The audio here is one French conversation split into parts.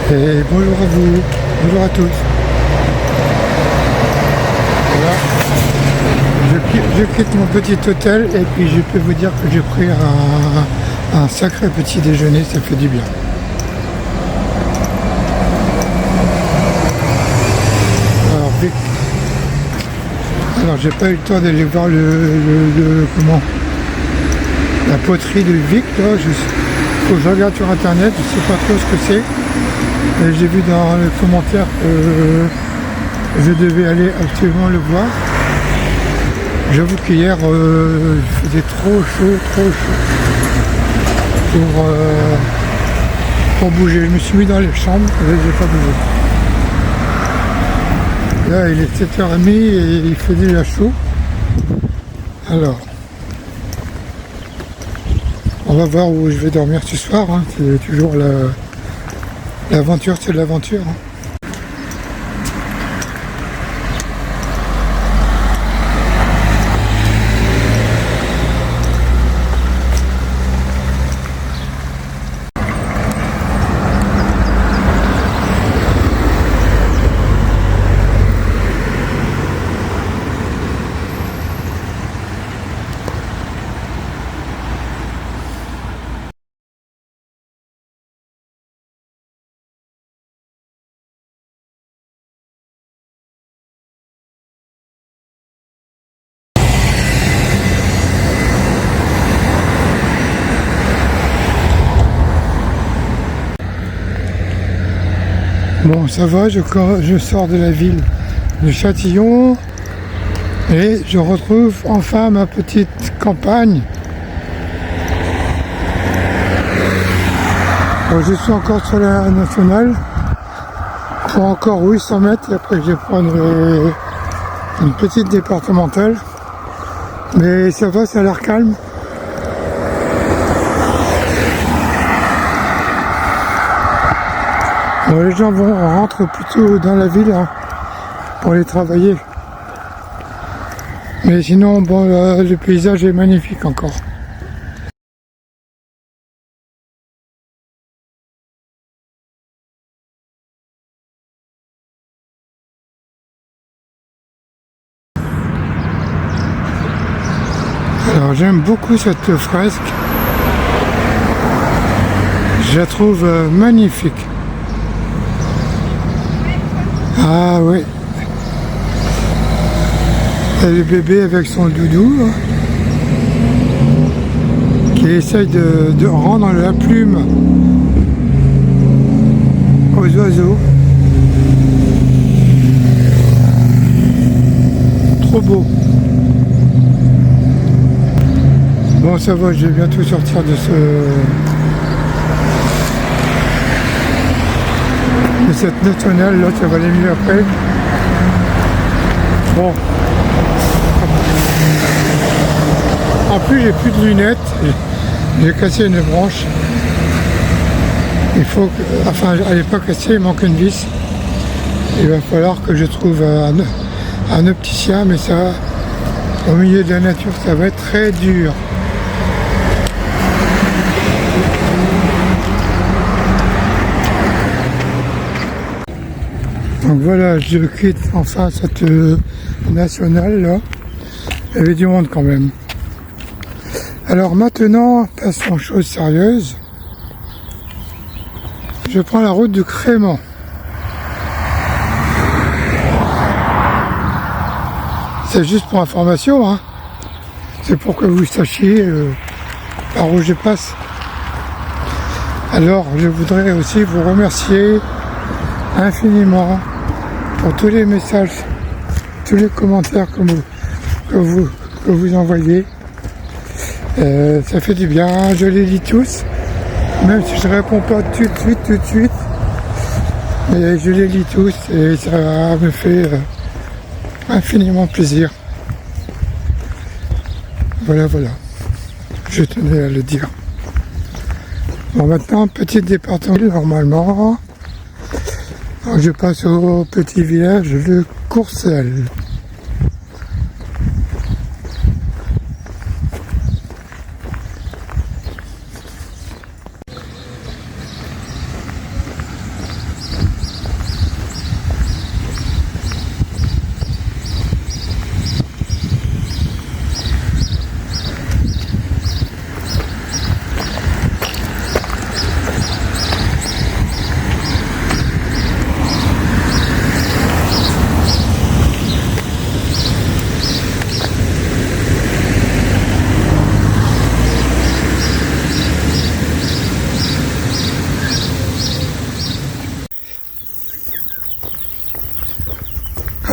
Et bonjour à vous, bonjour à tous. Voilà, je quitte mon petit hôtel et puis je peux vous dire que j'ai pris un sacré petit déjeuner, ça fait du bien. Alors j'ai pas eu le temps d'aller voir la poterie de Vic, là. Faut que je regarde sur internet, je sais pas trop ce que c'est. Et j'ai vu dans les commentaires que je devais aller absolument le voir. J'avoue qu'hier il faisait trop chaud pour bouger. Je me suis mis dans les chambres et j'ai pas bougé. Là il est 7h30 et il fait déjà chaud. Alors on va voir où je vais dormir ce soir, hein. C'est toujours l'aventure, c'est de l'aventure, hein. Bon, ça va, je sors de la ville de Châtillon et je retrouve enfin ma petite campagne. Bon, je suis encore sur la nationale pour encore 800 mètres et après je vais prendre une petite départementale. Mais ça va, ça a l'air calme. Bon, les gens rentrent plutôt dans la ville, hein, pour aller travailler. Mais sinon, bon, le paysage est magnifique encore. Alors j'aime beaucoup cette fresque. Je la trouve magnifique. Ah oui. Et le bébé avec son doudou, hein, qui essaye de rendre la plume aux oiseaux. Trop beau. Bon, ça va, je vais bientôt sortir de cette nationale, là, ça va aller mieux après. Bon. En plus, j'ai plus de lunettes, j'ai cassé une branche. Elle n'est pas cassée, il manque une vis. Il va falloir que je trouve un opticien, mais ça, au milieu de la nature, ça va être très dur. Donc voilà, je quitte enfin cette nationale là. Il y avait du monde quand même. Alors maintenant, passons aux choses sérieuses. Je prends la route de Crémant. C'est juste pour information, hein. C'est pour que vous sachiez par où je passe. Alors, je voudrais aussi vous remercier infiniment pour tous les messages, tous les commentaires que vous envoyez. Ça fait du bien, je les lis tous, même si je ne réponds pas tout de suite, mais je les lis tous et ça me fait infiniment plaisir. Voilà, je tenais à le dire. Bon, maintenant, petit département, normalement. Alors, je passe au petit village de Courcelles.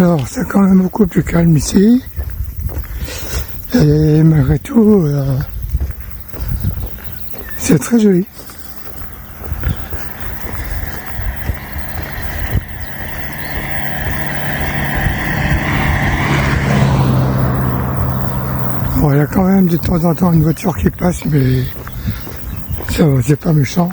Alors, c'est quand même beaucoup plus calme ici. Et malgré tout, c'est très joli. Bon, il y a quand même de temps en temps une voiture qui passe, mais ça va, c'est pas méchant.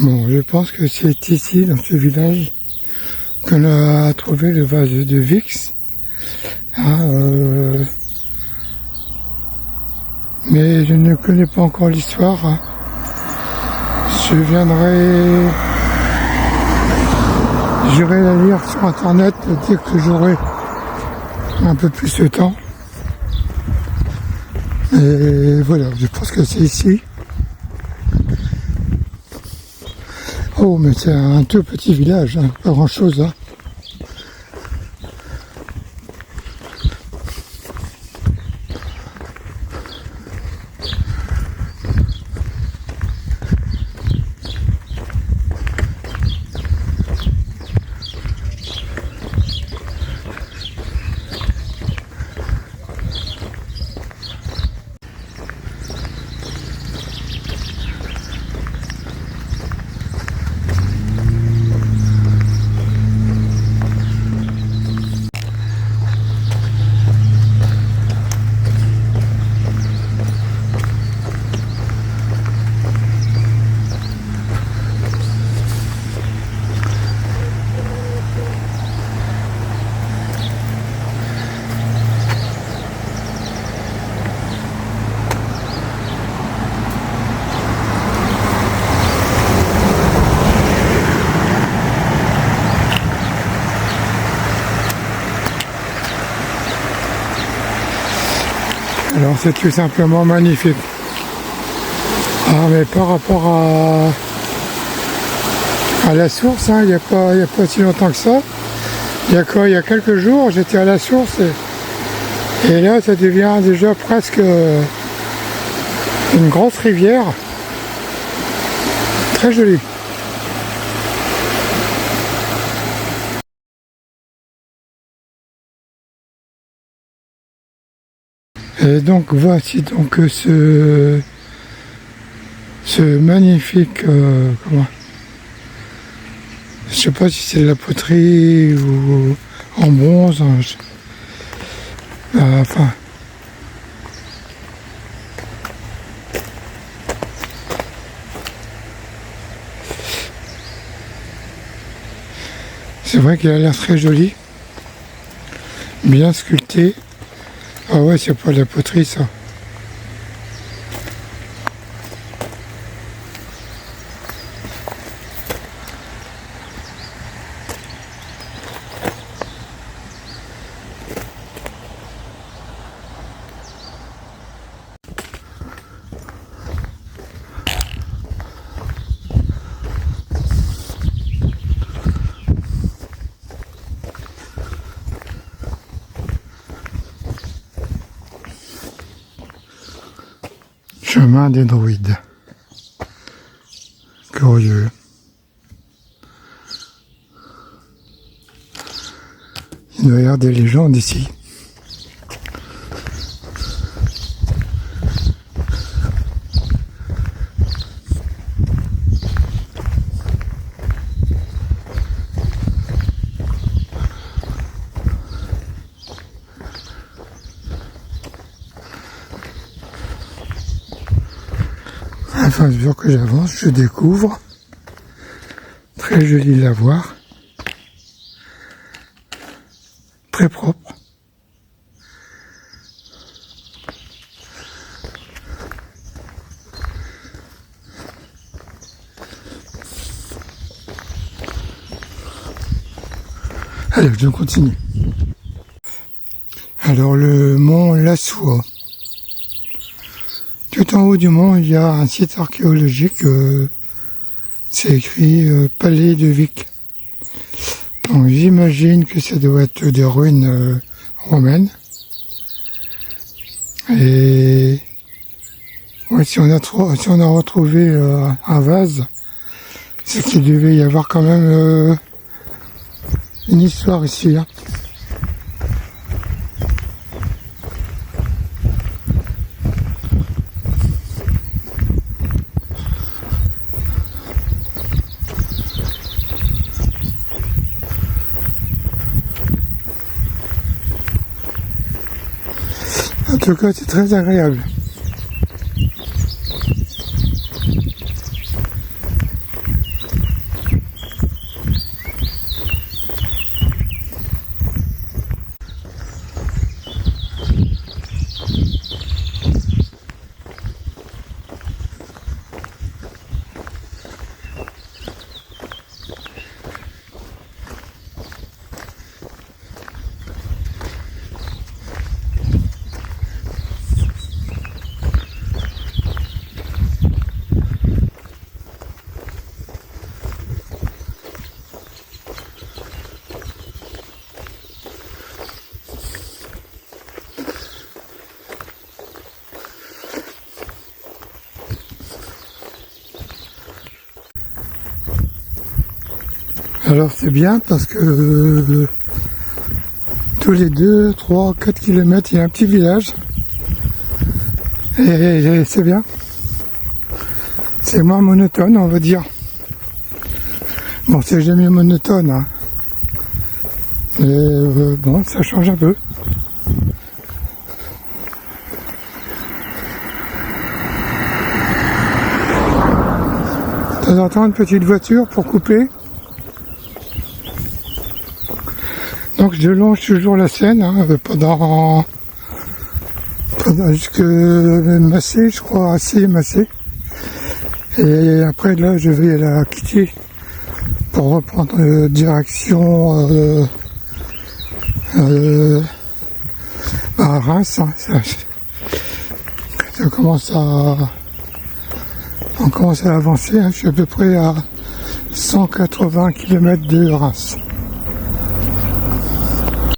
Bon, je pense que c'est ici, dans ce village, qu'on a trouvé le vase de Vix. Mais je ne connais pas encore l'histoire. J'irai la lire sur internet dès que j'aurai un peu plus de temps. Et voilà, je pense que c'est ici. Oh, mais c'est un tout petit village, hein, pas grand chose, hein. Alors c'est tout simplement magnifique. Ah, mais par rapport à la source, hein, il n'y a pas si longtemps que ça. Il y a quelques jours, j'étais à la source et là ça devient déjà presque une grosse rivière. Très jolie. Et donc voici donc ce magnifique comment, je sais pas si c'est de la poterie ou en bronze, hein, enfin c'est vrai qu'il a l'air très joli, bien sculpté. Ah ouais, c'est pas de la poterie ça. Chemin des druides. Curieux. Il doit y avoir des légendes ici. Enfin, à mesure que j'avance, je découvre Très joli de la voir. Très propre. Allez, je continue. Alors le mont Lassois. Tout en haut du mont, il y a un site archéologique. C'est écrit Palais de Vic. Donc j'imagine que ça doit être des ruines romaines. Et ouais, si on a retrouvé un vase, c'est qu'il devait y avoir quand même une histoire ici. Hein. En tout cas, c'est très agréable. Alors c'est bien parce que tous les 2, 3, 4 kilomètres, il y a un petit village. Et c'est bien. C'est moins monotone, on va dire. Bon, c'est jamais monotone, hein. Mais bon, ça change un peu. De temps en temps, une petite voiture pour couper. Donc je longe toujours la Seine hein, pendant jusque Massé, je crois, assez Massé. Et après là, je vais la quitter pour reprendre direction à Reims. Hein. On commence à avancer. Hein. Je suis à peu près à 180 km de Reims.